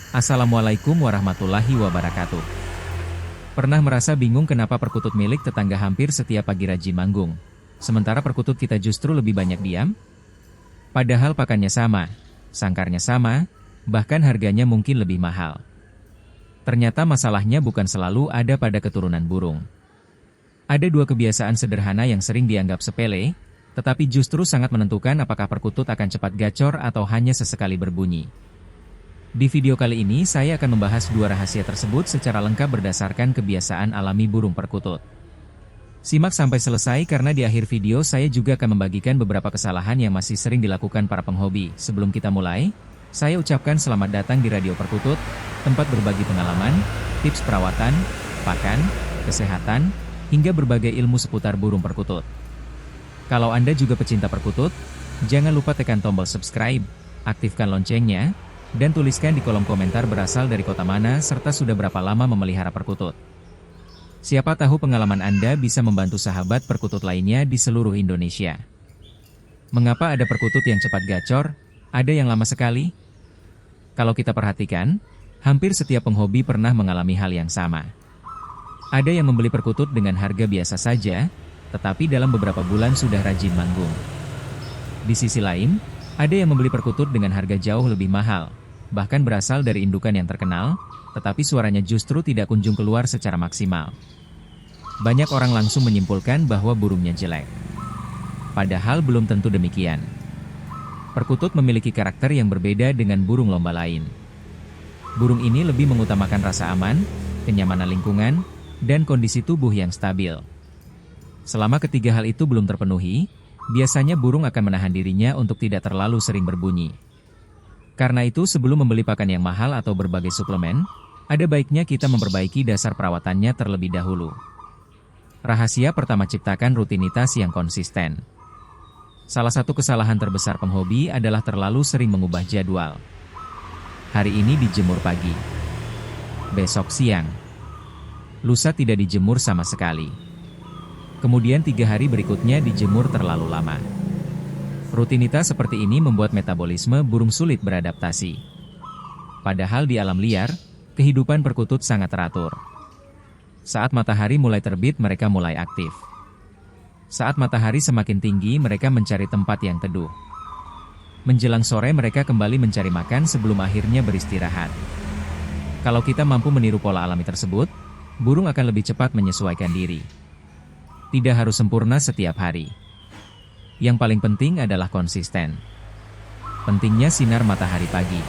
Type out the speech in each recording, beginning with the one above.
Assalamualaikum warahmatullahi wabarakatuh. Pernah merasa bingung kenapa perkutut milik tetangga hampir setiap pagi rajin manggung, sementara perkutut kita justru lebih banyak diam? Padahal pakannya sama, sangkarnya sama, bahkan harganya mungkin lebih mahal. Ternyata masalahnya bukan selalu ada pada keturunan burung. Ada dua kebiasaan sederhana yang sering dianggap sepele, tetapi justru sangat menentukan apakah perkutut akan cepat gacor atau hanya sesekali berbunyi. Di video kali ini saya akan membahas dua rahasia tersebut secara lengkap berdasarkan kebiasaan alami burung perkutut. Simak sampai selesai karena di akhir video saya juga akan membagikan beberapa kesalahan yang masih sering dilakukan para penghobi. Sebelum kita mulai, saya ucapkan selamat datang di Radio Perkutut, tempat berbagi pengalaman, tips perawatan, pakan, kesehatan, hingga berbagai ilmu seputar burung perkutut. Kalau Anda juga pecinta perkutut, jangan lupa tekan tombol subscribe, aktifkan loncengnya, dan tuliskan di kolom komentar berasal dari kota mana serta sudah berapa lama memelihara perkutut. Siapa tahu pengalaman Anda bisa membantu sahabat perkutut lainnya di seluruh Indonesia. Mengapa ada perkutut yang cepat gacor, ada yang lama sekali? Kalau kita perhatikan, hampir setiap penghobi pernah mengalami hal yang sama. Ada yang membeli perkutut dengan harga biasa saja, tetapi dalam beberapa bulan sudah rajin manggung. Di sisi lain, ada yang membeli perkutut dengan harga jauh lebih mahal, bahkan berasal dari indukan yang terkenal, tetapi suaranya justru tidak kunjung keluar secara maksimal. Banyak orang langsung menyimpulkan bahwa burungnya jelek. Padahal belum tentu demikian. Perkutut memiliki karakter yang berbeda dengan burung lomba lain. Burung ini lebih mengutamakan rasa aman, kenyamanan lingkungan, dan kondisi tubuh yang stabil. Selama ketiga hal itu belum terpenuhi, biasanya burung akan menahan dirinya untuk tidak terlalu sering berbunyi. Karena itu sebelum membeli pakan yang mahal atau berbagai suplemen, ada baiknya kita memperbaiki dasar perawatannya terlebih dahulu. Rahasia pertama, ciptakan rutinitas yang konsisten. Salah satu kesalahan terbesar penghobi adalah terlalu sering mengubah jadwal. Hari ini dijemur pagi, besok siang, lusa tidak dijemur sama sekali. Kemudian 3 hari berikutnya dijemur terlalu lama. Rutinitas seperti ini membuat metabolisme burung sulit beradaptasi. Padahal di alam liar, kehidupan perkutut sangat teratur. Saat matahari mulai terbit mereka mulai aktif. Saat matahari semakin tinggi mereka mencari tempat yang teduh. Menjelang sore mereka kembali mencari makan sebelum akhirnya beristirahat. Kalau kita mampu meniru pola alami tersebut, burung akan lebih cepat menyesuaikan diri. Tidak harus sempurna setiap hari. Yang paling penting adalah konsisten. Pentingnya sinar matahari pagi.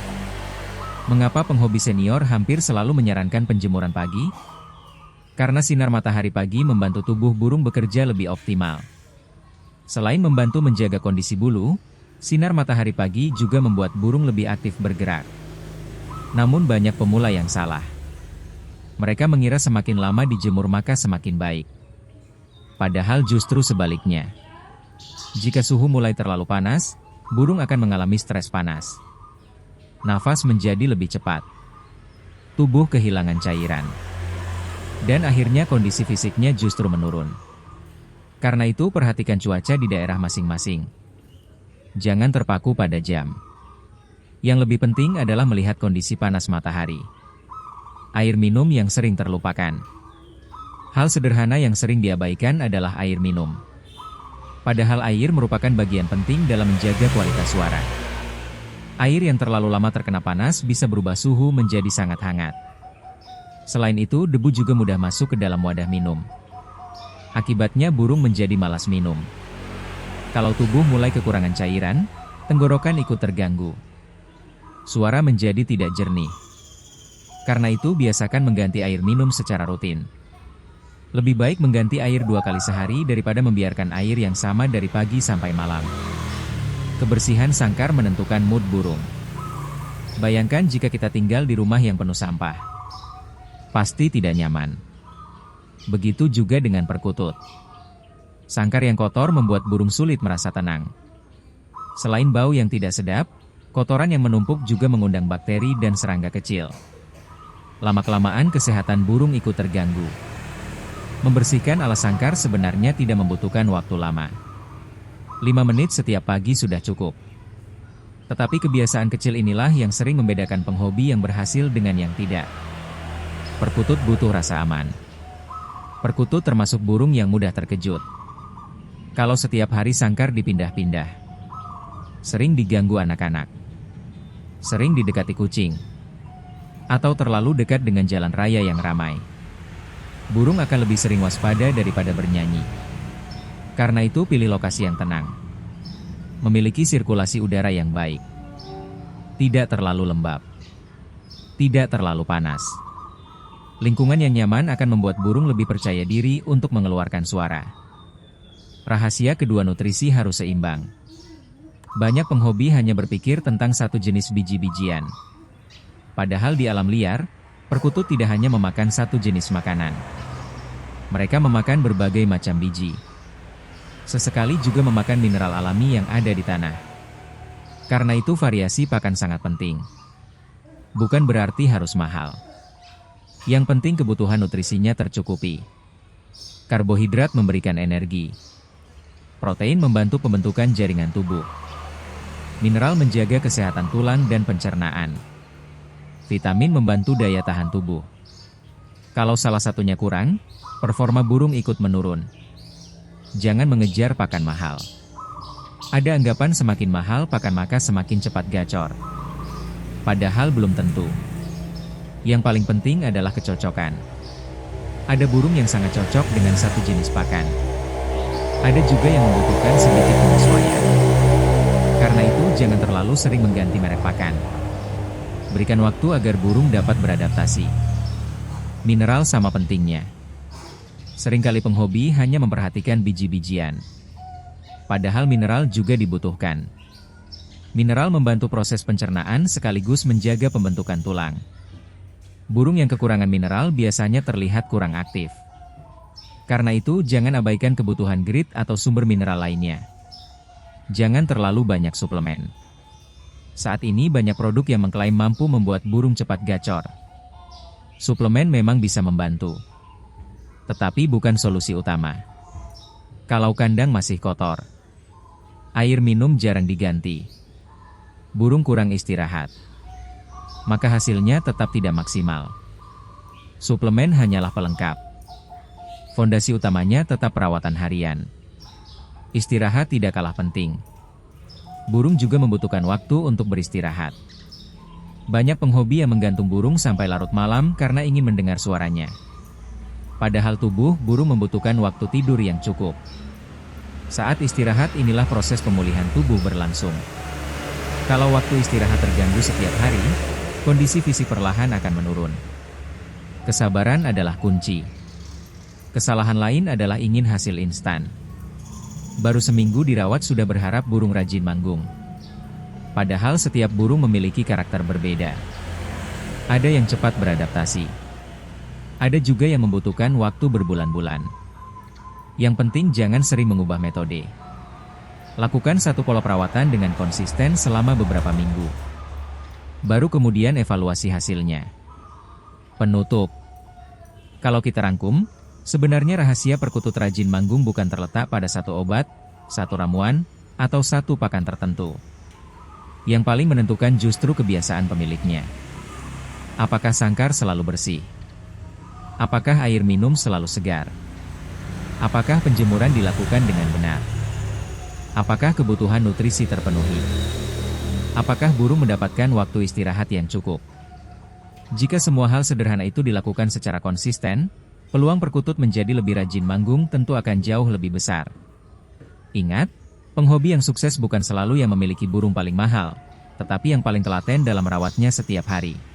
Mengapa penghobi senior hampir selalu menyarankan penjemuran pagi? Karena sinar matahari pagi membantu tubuh burung bekerja lebih optimal. Selain membantu menjaga kondisi bulu, sinar matahari pagi juga membuat burung lebih aktif bergerak. Namun banyak pemula yang salah. Mereka mengira semakin lama dijemur maka semakin baik. Padahal justru sebaliknya. Jika suhu mulai terlalu panas, burung akan mengalami stres panas. Nafas menjadi lebih cepat. Tubuh kehilangan cairan. Dan akhirnya kondisi fisiknya justru menurun. Karena itu perhatikan cuaca di daerah masing-masing. Jangan terpaku pada jam. Yang lebih penting adalah melihat kondisi panas matahari. Air minum yang sering terlupakan. Hal sederhana yang sering diabaikan adalah air minum. Padahal air merupakan bagian penting dalam menjaga kualitas suara. Air yang terlalu lama terkena panas bisa berubah suhu menjadi sangat hangat. Selain itu, debu juga mudah masuk ke dalam wadah minum. Akibatnya burung menjadi malas minum. Kalau tubuh mulai kekurangan cairan, tenggorokan ikut terganggu. Suara menjadi tidak jernih. Karena itu biasakan mengganti air minum secara rutin. Lebih baik mengganti air 2 kali sehari daripada membiarkan air yang sama dari pagi sampai malam. Kebersihan sangkar menentukan mood burung. Bayangkan jika kita tinggal di rumah yang penuh sampah. Pasti tidak nyaman. Begitu juga dengan perkutut. Sangkar yang kotor membuat burung sulit merasa tenang. Selain bau yang tidak sedap, kotoran yang menumpuk juga mengundang bakteri dan serangga kecil. Lama-kelamaan kesehatan burung ikut terganggu. Membersihkan alas sangkar sebenarnya tidak membutuhkan waktu lama. 5 menit setiap pagi sudah cukup. Tetapi kebiasaan kecil inilah yang sering membedakan penghobi yang berhasil dengan yang tidak. Perkutut butuh rasa aman. Perkutut termasuk burung yang mudah terkejut. Kalau setiap hari sangkar dipindah-pindah, sering diganggu anak-anak, sering didekati kucing, atau terlalu dekat dengan jalan raya yang ramai, burung akan lebih sering waspada daripada bernyanyi. Karena itu pilih lokasi yang tenang, memiliki sirkulasi udara yang baik, tidak terlalu lembab, tidak terlalu panas. Lingkungan yang nyaman akan membuat burung lebih percaya diri untuk mengeluarkan suara. Rahasia kedua, nutrisi harus seimbang. Banyak penghobi hanya berpikir tentang satu jenis biji-bijian. Padahal di alam liar, perkutut tidak hanya memakan satu jenis makanan. Mereka memakan berbagai macam biji. Sesekali juga memakan mineral alami yang ada di tanah. Karena itu variasi pakan sangat penting. Bukan berarti harus mahal. Yang penting kebutuhan nutrisinya tercukupi. Karbohidrat memberikan energi. Protein membantu pembentukan jaringan tubuh. Mineral menjaga kesehatan tulang dan pencernaan. Vitamin membantu daya tahan tubuh. Kalau salah satunya kurang, performa burung ikut menurun. Jangan mengejar pakan mahal. Ada anggapan semakin mahal pakan maka semakin cepat gacor. Padahal belum tentu. Yang paling penting adalah kecocokan. Ada burung yang sangat cocok dengan satu jenis pakan. Ada juga yang membutuhkan sedikit penyesuaian. Karena itu jangan terlalu sering mengganti merek pakan. Berikan waktu agar burung dapat beradaptasi. Mineral sama pentingnya. Seringkali penghobi hanya memperhatikan biji-bijian. Padahal mineral juga dibutuhkan. Mineral membantu proses pencernaan sekaligus menjaga pembentukan tulang. Burung yang kekurangan mineral biasanya terlihat kurang aktif. Karena itu jangan abaikan kebutuhan grit atau sumber mineral lainnya. Jangan terlalu banyak suplemen. Saat ini banyak produk yang mengklaim mampu membuat burung cepat gacor. Suplemen memang bisa membantu, tetapi bukan solusi utama. Kalau kandang masih kotor, air minum jarang diganti, burung kurang istirahat, maka hasilnya tetap tidak maksimal. Suplemen hanyalah pelengkap. Fondasi utamanya tetap perawatan harian. Istirahat tidak kalah penting. Burung juga membutuhkan waktu untuk beristirahat. Banyak penghobi yang menggantung burung sampai larut malam karena ingin mendengar suaranya. Padahal tubuh burung membutuhkan waktu tidur yang cukup. Saat istirahat inilah proses pemulihan tubuh berlangsung. Kalau waktu istirahat terganggu setiap hari, kondisi fisik perlahan akan menurun. Kesabaran adalah kunci. Kesalahan lain adalah ingin hasil instan. Baru seminggu dirawat sudah berharap burung rajin manggung. Padahal setiap burung memiliki karakter berbeda. Ada yang cepat beradaptasi. Ada juga yang membutuhkan waktu berbulan-bulan. Yang penting jangan sering mengubah metode. Lakukan satu pola perawatan dengan konsisten selama beberapa minggu. Baru kemudian evaluasi hasilnya. Penutup. Kalau kita rangkum, sebenarnya rahasia perkutut rajin manggung bukan terletak pada satu obat, satu ramuan, atau satu pakan tertentu. Yang paling menentukan justru kebiasaan pemiliknya. Apakah sangkar selalu bersih? Apakah air minum selalu segar? Apakah penjemuran dilakukan dengan benar? Apakah kebutuhan nutrisi terpenuhi? Apakah burung mendapatkan waktu istirahat yang cukup? Jika semua hal sederhana itu dilakukan secara konsisten, peluang perkutut menjadi lebih rajin manggung tentu akan jauh lebih besar. Ingat, penghobi yang sukses bukan selalu yang memiliki burung paling mahal, tetapi yang paling telaten dalam merawatnya setiap hari.